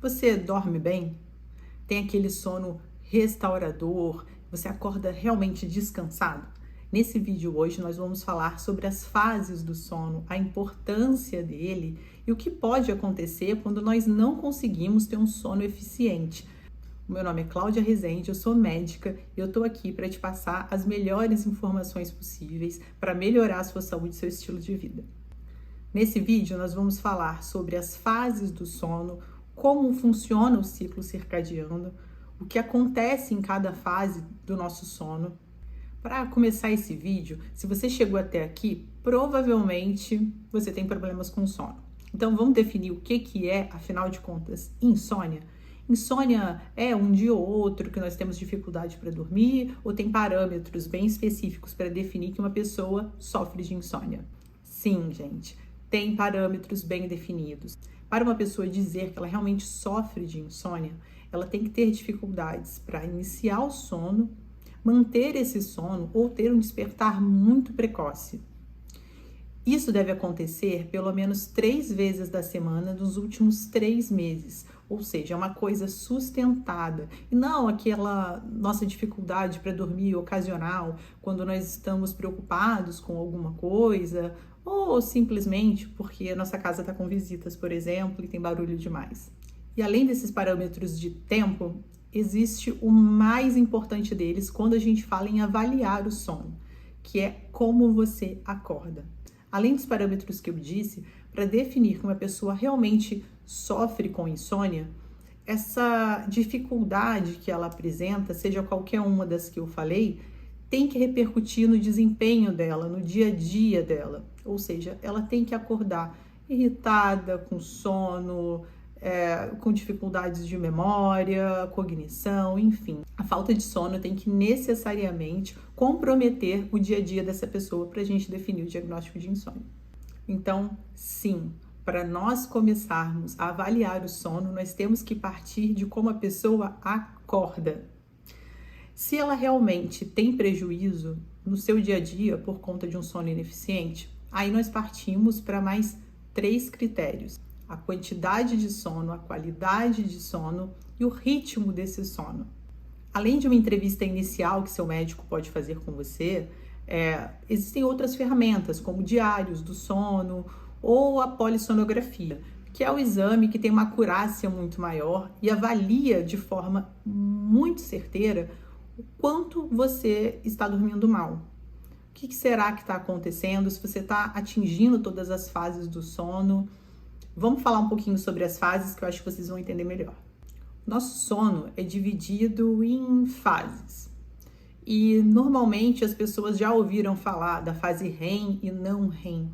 Você dorme bem? Tem aquele sono restaurador? Você acorda realmente descansado? Nesse vídeo hoje nós vamos falar sobre as fases do sono, a importância dele e o que pode acontecer quando nós não conseguimos ter um sono eficiente. O meu nome é Cláudia Rezende, eu sou médica e eu estou aqui para te passar as melhores informações possíveis para melhorar a sua saúde e seu estilo de vida. Nesse vídeo nós vamos falar sobre as fases do sono, como funciona o ciclo circadiano, o que acontece em cada fase do nosso sono. Para começar esse vídeo, se você chegou até aqui, provavelmente você tem problemas com sono. Então vamos definir o que é, afinal de contas, insônia. Insônia é um dia ou outro que nós temos dificuldade para dormir ou tem parâmetros bem específicos para definir que uma pessoa sofre de insônia? Sim, gente, tem parâmetros bem definidos. Para uma pessoa dizer que ela realmente sofre de insônia, ela tem que ter dificuldades para iniciar o sono, manter esse sono ou ter um despertar muito precoce. Isso deve acontecer pelo menos 3 vezes da semana nos últimos 3 meses, ou seja, é uma coisa sustentada e não aquela nossa dificuldade para dormir ocasional, quando nós estamos preocupados com alguma coisa ou simplesmente porque a nossa casa está com visitas, por exemplo, e tem barulho demais. E além desses parâmetros de tempo, existe o mais importante deles quando a gente fala em avaliar o sono, que é como você acorda. Além dos parâmetros que eu disse, para definir que uma pessoa realmente sofre com insônia, essa dificuldade que ela apresenta, seja qualquer uma das que eu falei, tem que repercutir no desempenho dela, no dia a dia dela. Ou seja, ela tem que acordar irritada, com sono, com dificuldades de memória, cognição, enfim. A falta de sono tem que necessariamente comprometer o dia a dia dessa pessoa para a gente definir o diagnóstico de insônia. Então, sim, para nós começarmos a avaliar o sono, nós temos que partir de como a pessoa acorda. Se ela realmente tem prejuízo no seu dia a dia por conta de um sono ineficiente, aí nós partimos para mais 3 critérios: a quantidade de sono, a qualidade de sono e o ritmo desse sono. Além de uma entrevista inicial que seu médico pode fazer com você, existem outras ferramentas, como diários do sono ou a polissonografia, que é o exame que tem uma acurácia muito maior e avalia de forma muito certeira o quanto você está dormindo mal. O que será que está acontecendo? Se você está atingindo todas as fases do sono. Vamos falar um pouquinho sobre as fases que eu acho que vocês vão entender melhor. Nosso sono é dividido em fases. E normalmente as pessoas já ouviram falar da fase REM e não REM.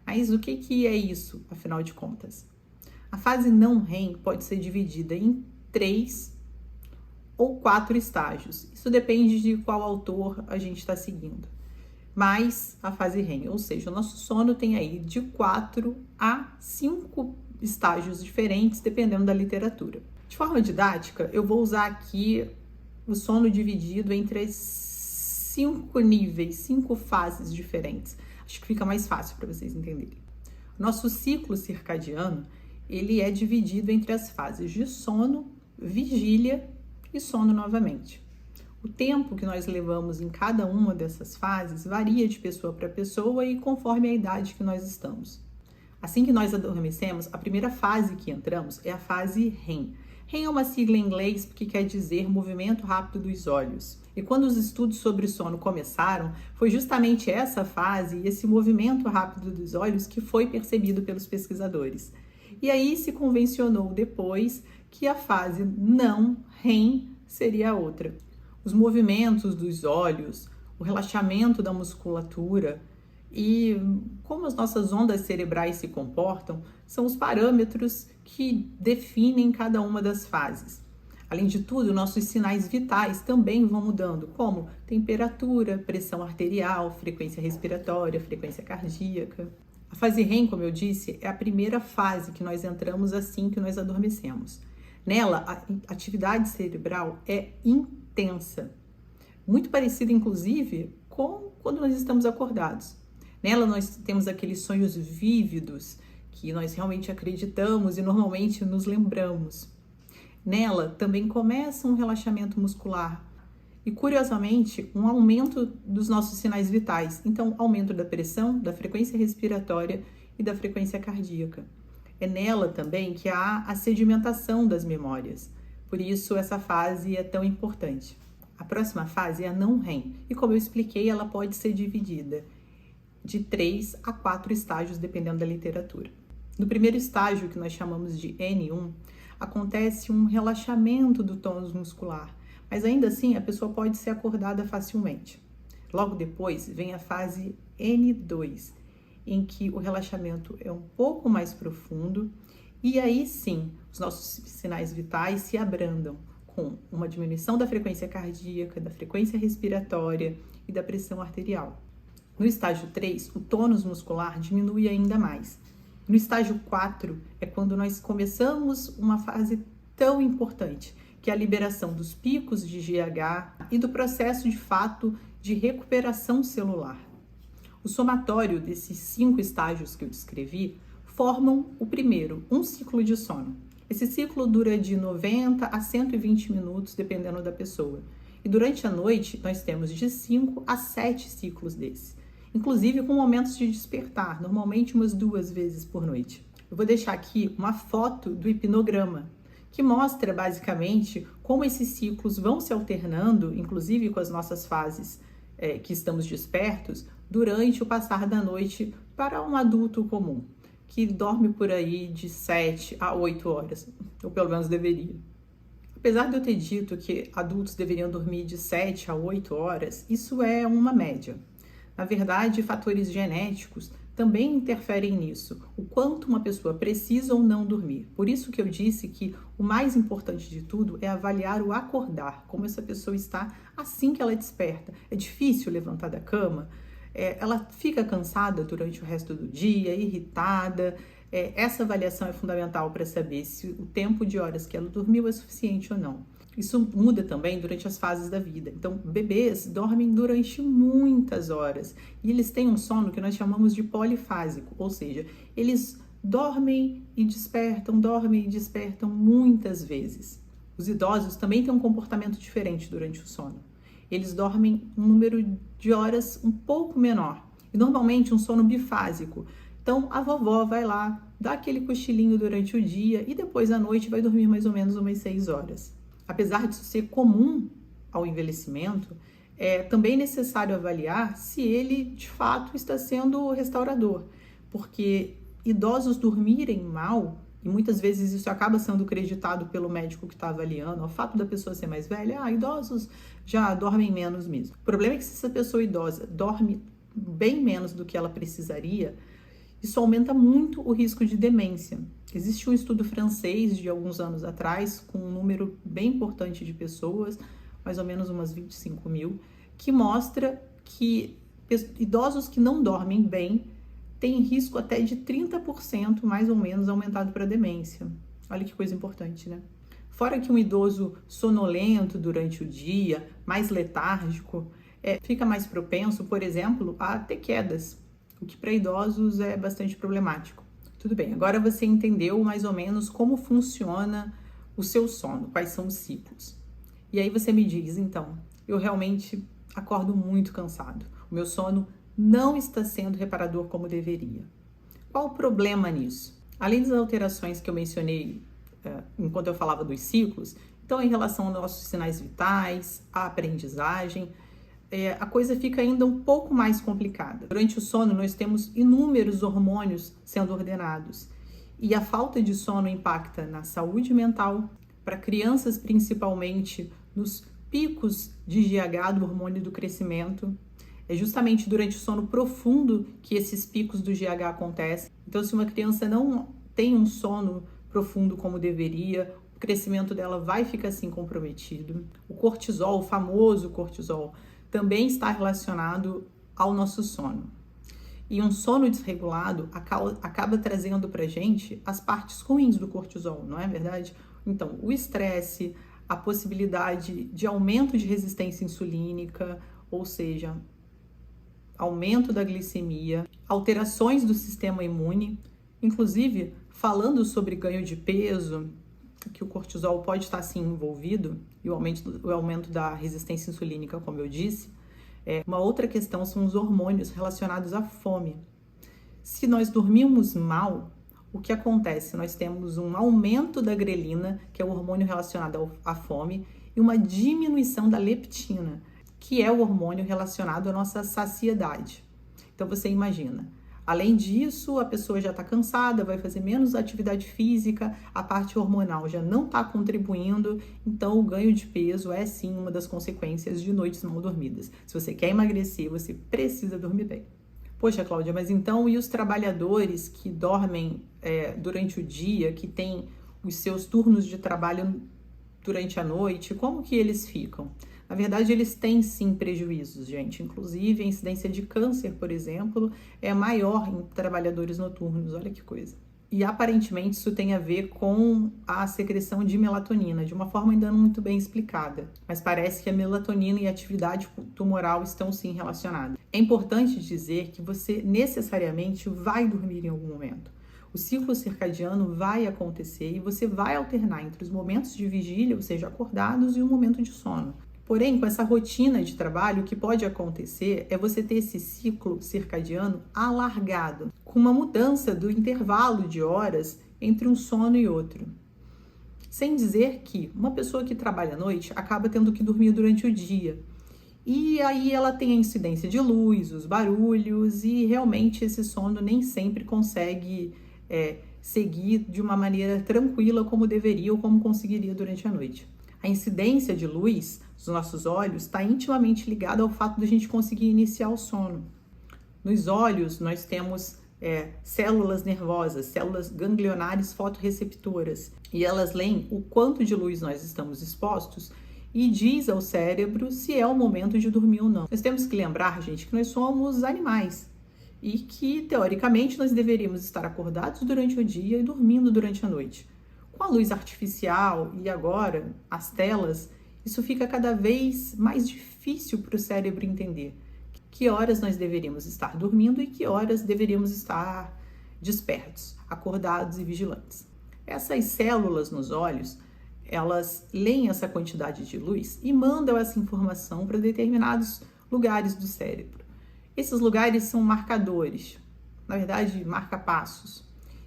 Mas o que é isso, afinal de contas? A fase não REM pode ser dividida em 3 ou 4 estágios. Isso depende de qual autor a gente está seguindo. Mais a fase REM, ou seja, o nosso sono tem aí de 4 a 5 estágios diferentes, dependendo da literatura. De forma didática, eu vou usar aqui o sono dividido entre 5 níveis, 5 fases diferentes. Acho que fica mais fácil para vocês entenderem. Nosso ciclo circadiano, ele é dividido entre as fases de sono, vigília e sono novamente. O tempo que nós levamos em cada uma dessas fases varia de pessoa para pessoa e conforme a idade que nós estamos. Assim que nós adormecemos, a primeira fase que entramos é a fase REM. REM é uma sigla em inglês que quer dizer movimento rápido dos olhos. E quando os estudos sobre sono começaram, foi justamente essa fase e esse movimento rápido dos olhos que foi percebido pelos pesquisadores. E aí se convencionou depois que a fase não REM seria a outra. Os movimentos dos olhos, o relaxamento da musculatura e como as nossas ondas cerebrais se comportam são os parâmetros que definem cada uma das fases. Além de tudo, nossos sinais vitais também vão mudando, como temperatura, pressão arterial, frequência respiratória, frequência cardíaca. A fase REM, como eu disse, é a primeira fase que nós entramos assim que nós adormecemos. Nela, a atividade cerebral é intensa, muito parecida, inclusive, com quando nós estamos acordados. Nela, nós temos aqueles sonhos vívidos que nós realmente acreditamos e normalmente nos lembramos. Nela também começa um relaxamento muscular e, curiosamente, um aumento dos nossos sinais vitais. Então, aumento da pressão, da frequência respiratória e da frequência cardíaca. É nela também que há a sedimentação das memórias. Por isso, essa fase é tão importante. A próxima fase é a não REM. E como eu expliquei, ela pode ser dividida de 3 a 4 estágios, dependendo da literatura. No primeiro estágio, que nós chamamos de N1, acontece um relaxamento do tônus muscular, mas ainda assim a pessoa pode ser acordada facilmente. Logo depois vem a fase N2, em que o relaxamento é um pouco mais profundo e aí sim os nossos sinais vitais se abrandam com uma diminuição da frequência cardíaca, da frequência respiratória e da pressão arterial. No estágio 3, o tônus muscular diminui ainda mais. No estágio 4 é quando nós começamos uma fase tão importante, que é a liberação dos picos de GH e do processo de fato de recuperação celular. O somatório desses 5 estágios que eu descrevi formam o primeiro, um ciclo de sono. Esse ciclo dura de 90 a 120 minutos, dependendo da pessoa. E durante a noite, nós temos de 5 a 7 ciclos desse, inclusive com momentos de despertar, normalmente umas 2 vezes por noite. Eu vou deixar aqui uma foto do hipnograma, que mostra basicamente como esses ciclos vão se alternando, inclusive com as nossas fases que estamos despertos, durante o passar da noite para um adulto comum, que dorme por aí de 7 a 8 horas, ou pelo menos deveria. Apesar de eu ter dito que adultos deveriam dormir de 7 a 8 horas, isso é uma média. Na verdade, fatores genéticos também interferem nisso, o quanto uma pessoa precisa ou não dormir. Por isso que eu disse que o mais importante de tudo é avaliar o acordar, como essa pessoa está assim que ela desperta. É difícil levantar da cama, ela fica cansada durante o resto do dia, irritada. Essa avaliação é fundamental para saber se o tempo de horas que ela dormiu é suficiente ou não. Isso muda também durante as fases da vida. Então, bebês dormem durante muitas horas e eles têm um sono que nós chamamos de polifásico, ou seja, eles dormem e despertam muitas vezes. Os idosos também têm um comportamento diferente durante o sono. Eles dormem um número de horas um pouco menor e normalmente um sono bifásico. Então, a vovó vai lá, dá aquele cochilinho durante o dia e depois à noite vai dormir mais ou menos umas 6 horas. Apesar disso ser comum ao envelhecimento, é também necessário avaliar se ele de fato está sendo restaurador, porque idosos dormirem mal, e muitas vezes isso acaba sendo creditado pelo médico que está avaliando, ao fato da pessoa ser mais velha, idosos já dormem menos mesmo. O problema é que se essa pessoa idosa dorme bem menos do que ela precisaria, isso aumenta muito o risco de demência. Existe um estudo francês de alguns anos atrás, com um número bem importante de pessoas, mais ou menos umas 25 mil, que mostra que idosos que não dormem bem têm risco até de 30% mais ou menos aumentado para demência. Olha que coisa importante, né? Fora que um idoso sonolento durante o dia, mais letárgico, fica mais propenso, por exemplo, a ter quedas, o que para idosos é bastante problemático. Tudo bem, agora você entendeu mais ou menos como funciona o seu sono, quais são os ciclos. E aí você me diz, então, eu realmente acordo muito cansado. O meu sono não está sendo reparador como deveria. Qual o problema nisso? Além das alterações que eu mencionei enquanto eu falava dos ciclos, então em relação aos nossos sinais vitais, à aprendizagem, a coisa fica ainda um pouco mais complicada. Durante o sono, nós temos inúmeros hormônios sendo ordenados e a falta de sono impacta na saúde mental, para crianças principalmente, nos picos de GH, do hormônio do crescimento. É justamente durante o sono profundo que esses picos do GH acontecem. Então, se uma criança não tem um sono profundo como deveria, o crescimento dela vai ficar assim comprometido. O cortisol, o famoso cortisol, também está relacionado ao nosso sono. E um sono desregulado acaba trazendo para a gente as partes ruins do cortisol, não é verdade? Então, o estresse, a possibilidade de aumento de resistência insulínica, ou seja, aumento da glicemia, alterações do sistema imune, inclusive falando sobre ganho de peso, que o cortisol pode estar sim envolvido, e o aumento da resistência insulínica, como eu disse, uma outra questão são os hormônios relacionados à fome. Se nós dormirmos mal, o que acontece? Nós temos um aumento da grelina, que é o hormônio relacionado à fome, e uma diminuição da leptina, que é o hormônio relacionado à nossa saciedade. Então você imagina, além disso, a pessoa já está cansada, vai fazer menos atividade física, a parte hormonal já não está contribuindo, então o ganho de peso é sim uma das consequências de noites mal dormidas. Se você quer emagrecer, você precisa dormir bem. Poxa, Cláudia, mas então e os trabalhadores que dormem durante o dia, que têm os seus turnos de trabalho durante a noite, como que eles ficam? Na verdade, eles têm sim prejuízos, gente. Inclusive, a incidência de câncer, por exemplo, é maior em trabalhadores noturnos. Olha que coisa. E aparentemente isso tem a ver com a secreção de melatonina, de uma forma ainda não muito bem explicada. Mas parece que a melatonina e a atividade tumoral estão sim relacionadas. É importante dizer que você necessariamente vai dormir em algum momento. O ciclo circadiano vai acontecer e você vai alternar entre os momentos de vigília, ou seja, acordados, e o momento de sono. Porém, com essa rotina de trabalho, o que pode acontecer é você ter esse ciclo circadiano alargado, com uma mudança do intervalo de horas entre um sono e outro. Sem dizer que uma pessoa que trabalha à noite acaba tendo que dormir durante o dia. E aí ela tem a incidência de luz, os barulhos, e realmente esse sono nem sempre consegue seguir de uma maneira tranquila como deveria ou como conseguiria durante a noite. A incidência de luz dos nossos olhos está intimamente ligada ao fato de a gente conseguir iniciar o sono. Nos olhos, nós temos células nervosas, células ganglionares fotorreceptoras, e elas leem o quanto de luz nós estamos expostos e diz ao cérebro se é o momento de dormir ou não. Nós temos que lembrar, gente, que nós somos animais e que, teoricamente, nós deveríamos estar acordados durante o dia e dormindo durante a noite. Com a luz artificial e agora as telas, isso fica cada vez mais difícil para o cérebro entender que horas nós deveríamos estar dormindo e que horas deveríamos estar despertos, acordados e vigilantes. Essas células nos olhos, elas leem essa quantidade de luz e mandam essa informação para determinados lugares do cérebro. Esses lugares são marcadores, na verdade, marca-passos,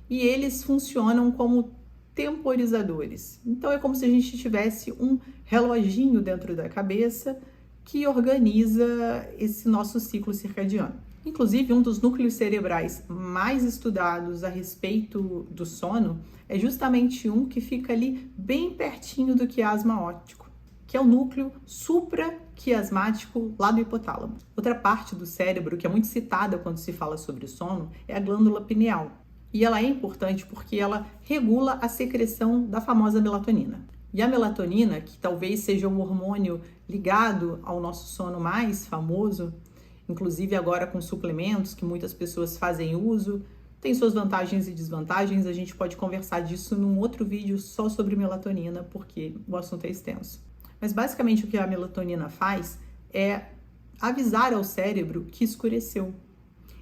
e eles funcionam como temporizadores. Então é como se a gente tivesse um reloginho dentro da cabeça que organiza esse nosso ciclo circadiano. Inclusive, um dos núcleos cerebrais mais estudados a respeito do sono é justamente um que fica ali bem pertinho do quiasma óptico, que é o núcleo supraquiasmático lá do hipotálamo. Outra parte do cérebro que é muito citada quando se fala sobre o sono é a glândula pineal. E ela é importante porque ela regula a secreção da famosa melatonina. E a melatonina, que talvez seja um hormônio ligado ao nosso sono mais famoso, inclusive agora com suplementos que muitas pessoas fazem uso, tem suas vantagens e desvantagens. A gente pode conversar disso num outro vídeo só sobre melatonina, porque o assunto é extenso. Mas basicamente o que a melatonina faz é avisar ao cérebro que escureceu.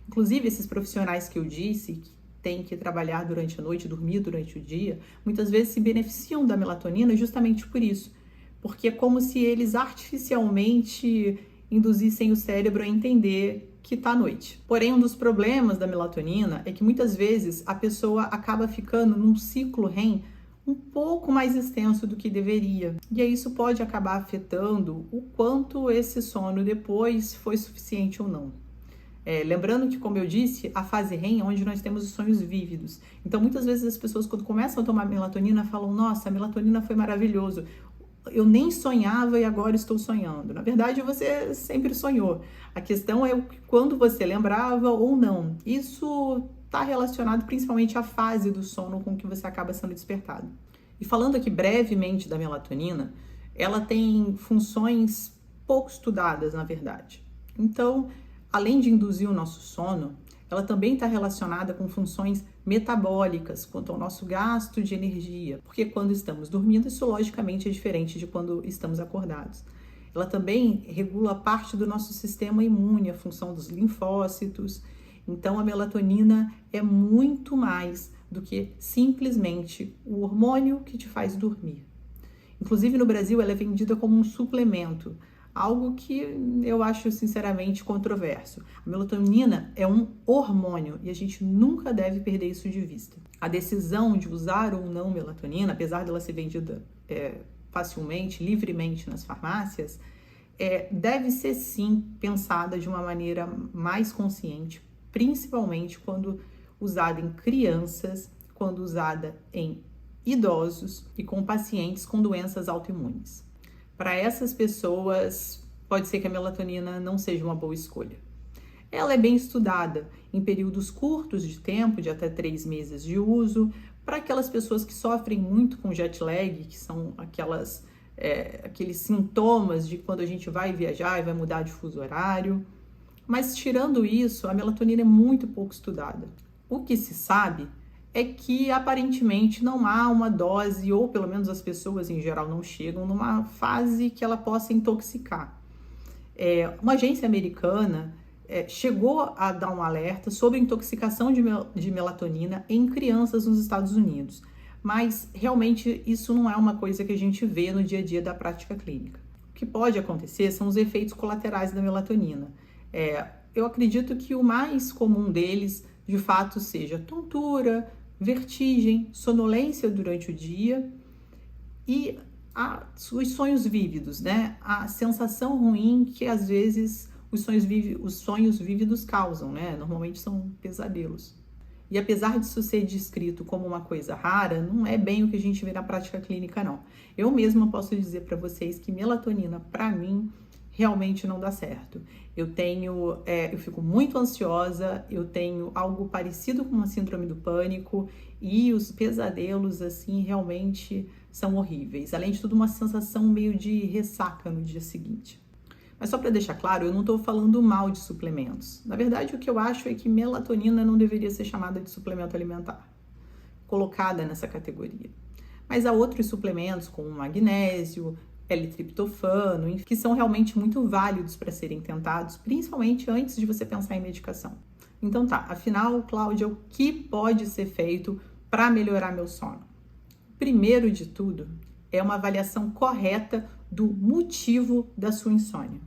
Inclusive esses profissionais que eu disse, que tem que trabalhar durante a noite, dormir durante o dia, muitas vezes se beneficiam da melatonina justamente por isso, porque é como se eles artificialmente induzissem o cérebro a entender que está à noite. Porém, um dos problemas da melatonina é que muitas vezes a pessoa acaba ficando num ciclo REM um pouco mais extenso do que deveria, e aí isso pode acabar afetando o quanto esse sono depois foi suficiente ou não. Lembrando que, como eu disse, a fase REM é onde nós temos os sonhos vívidos. Então, muitas vezes as pessoas, quando começam a tomar melatonina, falam: nossa, a melatonina foi maravilhoso. Eu nem sonhava e agora estou sonhando. Na verdade, você sempre sonhou. A questão é quando você lembrava ou não. Isso está relacionado principalmente à fase do sono com que você acaba sendo despertado. E falando aqui brevemente da melatonina, ela tem funções pouco estudadas, na verdade. Então, além de induzir o nosso sono, ela também está relacionada com funções metabólicas, quanto ao nosso gasto de energia, porque quando estamos dormindo, isso logicamente é diferente de quando estamos acordados. Ela também regula parte do nosso sistema imune, a função dos linfócitos. Então, a melatonina é muito mais do que simplesmente o hormônio que te faz dormir. Inclusive no Brasil ela é vendida como um suplemento, algo que eu acho sinceramente controverso. A melatonina é um hormônio e a gente nunca deve perder isso de vista. A decisão de usar ou não melatonina, apesar dela ser vendida facilmente, livremente nas farmácias, deve ser sim pensada de uma maneira mais consciente, principalmente quando usada em crianças, quando usada em idosos e com pacientes com doenças autoimunes. Para essas pessoas, pode ser que a melatonina não seja uma boa escolha. Ela é bem estudada em períodos curtos de tempo, de até 3 meses de uso, para aquelas pessoas que sofrem muito com jet lag, que são aqueles sintomas de quando a gente vai viajar e vai mudar de fuso horário. Mas tirando isso, a melatonina é muito pouco estudada. O que se sabe é que aparentemente não há uma dose, ou pelo menos as pessoas em geral não chegam numa fase que ela possa intoxicar. Uma agência americana chegou a dar um alerta sobre intoxicação de melatonina em crianças nos Estados Unidos, mas realmente isso não é uma coisa que a gente vê no dia a dia da prática clínica. O que pode acontecer são os efeitos colaterais da melatonina. Eu acredito que o mais comum deles, de fato, seja tontura, vertigem, sonolência durante o dia e os sonhos vívidos, né? A sensação ruim que às vezes os sonhos vívidos causam, né? Normalmente são pesadelos. E apesar disso ser descrito como uma coisa rara, não é bem o que a gente vê na prática clínica, não. Eu mesma posso dizer para vocês que melatonina, para mim, realmente não dá certo. Eu fico muito ansiosa, eu tenho algo parecido com uma síndrome do pânico e os pesadelos, assim, realmente são horríveis. Além de tudo, uma sensação meio de ressaca no dia seguinte. Mas só para deixar claro, eu não estou falando mal de suplementos. Na verdade, o que eu acho é que melatonina não deveria ser chamada de suplemento alimentar, colocada nessa categoria. Mas há outros suplementos, como magnésio, L-triptofano, que são realmente muito válidos para serem tentados, principalmente antes de você pensar em medicação. Então tá, afinal, Cláudia, o que pode ser feito para melhorar meu sono? Primeiro de tudo, é uma avaliação correta do motivo da sua insônia.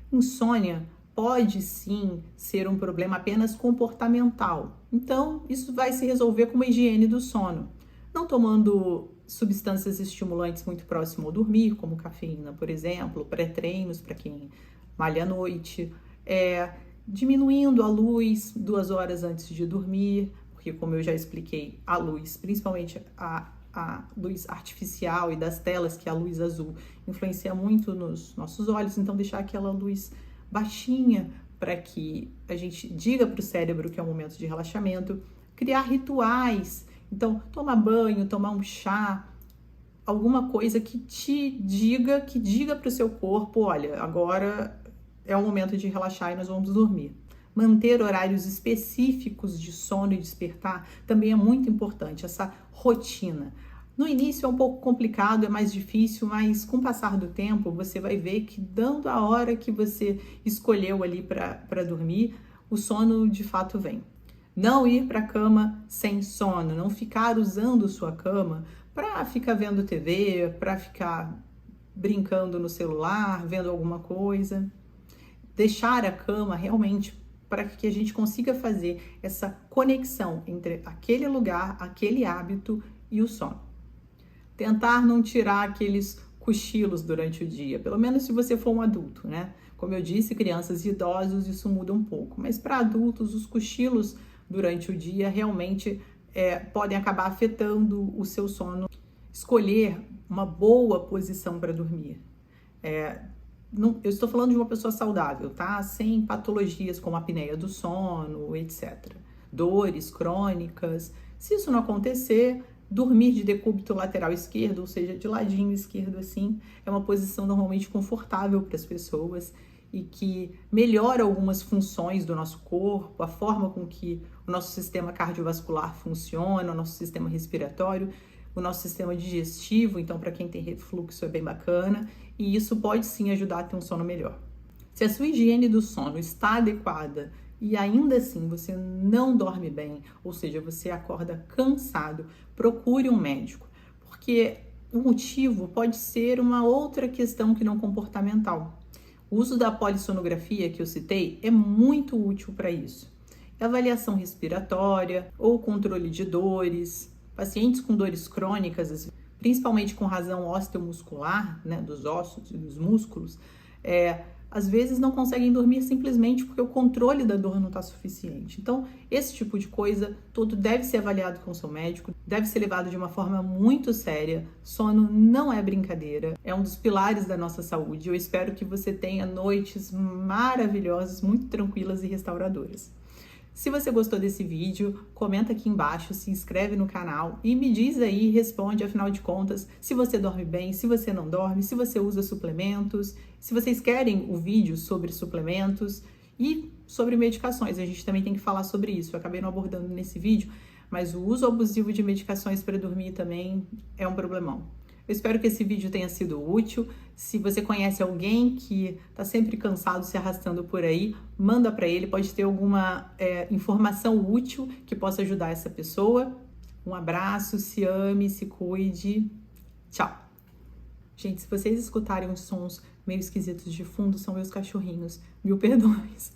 Insônia pode sim ser um problema apenas comportamental, então isso vai se resolver com uma higiene do sono. Não tomando substâncias estimulantes muito próximo ao dormir, como cafeína, por exemplo, pré-treinos para quem malha à noite, diminuindo a luz 2 horas antes de dormir, porque como eu já expliquei, a luz, principalmente a luz artificial e das telas, que é a luz azul, influencia muito nos nossos olhos, então deixar aquela luz baixinha para que a gente diga para o cérebro que é um momento de relaxamento, criar rituais. Então, tomar banho, tomar um chá, alguma coisa que diga para o seu corpo, olha, agora é o momento de relaxar e nós vamos dormir. Manter horários específicos de sono e despertar também é muito importante, essa rotina. No início é um pouco complicado, é mais difícil, mas com o passar do tempo você vai ver que dando a hora que você escolheu ali para dormir, o sono de fato vem. Não ir para a cama sem sono, não ficar usando sua cama para ficar vendo TV, para ficar brincando no celular, vendo alguma coisa. Deixar a cama realmente para que a gente consiga fazer essa conexão entre aquele lugar, aquele hábito e o sono. Tentar não tirar aqueles cochilos durante o dia, pelo menos se você for um adulto, né? Como eu disse, crianças e idosos isso muda um pouco, mas para adultos os cochilos durante o dia realmente podem acabar afetando o seu sono. Escolher uma boa posição para dormir. Eu estou falando de uma pessoa saudável, tá? Sem patologias como apneia do sono, etc. Dores crônicas. Se isso não acontecer, dormir de decúbito lateral esquerdo, ou seja, de ladinho esquerdo assim, é uma posição normalmente confortável para as pessoas e que melhora algumas funções do nosso corpo, a forma com que o nosso sistema cardiovascular funciona, o nosso sistema respiratório, o nosso sistema digestivo. Então, para quem tem refluxo é bem bacana e isso pode sim ajudar a ter um sono melhor. Se a sua higiene do sono está adequada e ainda assim você não dorme bem, ou seja, você acorda cansado, procure um médico, porque o motivo pode ser uma outra questão que não comportamental. O uso da polissonografia que eu citei é muito útil para isso. Avaliação respiratória ou controle de dores, pacientes com dores crônicas, principalmente com razão osteomuscular, né, dos ossos e dos músculos, às vezes não conseguem dormir simplesmente porque o controle da dor não está suficiente. Então, esse tipo de coisa, tudo deve ser avaliado com o seu médico, deve ser levado de uma forma muito séria. Sono não é brincadeira, é um dos pilares da nossa saúde. Eu espero que você tenha noites maravilhosas, muito tranquilas e restauradoras. Se você gostou desse vídeo, comenta aqui embaixo, se inscreve no canal e me diz aí, responde, afinal de contas, se você dorme bem, se você não dorme, se você usa suplementos, se vocês querem o vídeo sobre suplementos e sobre medicações. A gente também tem que falar sobre isso. Eu acabei não abordando nesse vídeo, mas o uso abusivo de medicações para dormir também é um problemão. Eu espero que esse vídeo tenha sido útil. Se você conhece alguém que está sempre cansado, se arrastando por aí, manda para ele, pode ter alguma informação útil que possa ajudar essa pessoa. Um abraço, se ame, se cuide. Tchau! Gente, se vocês escutarem uns sons meio esquisitos de fundo, são meus cachorrinhos. Mil perdões.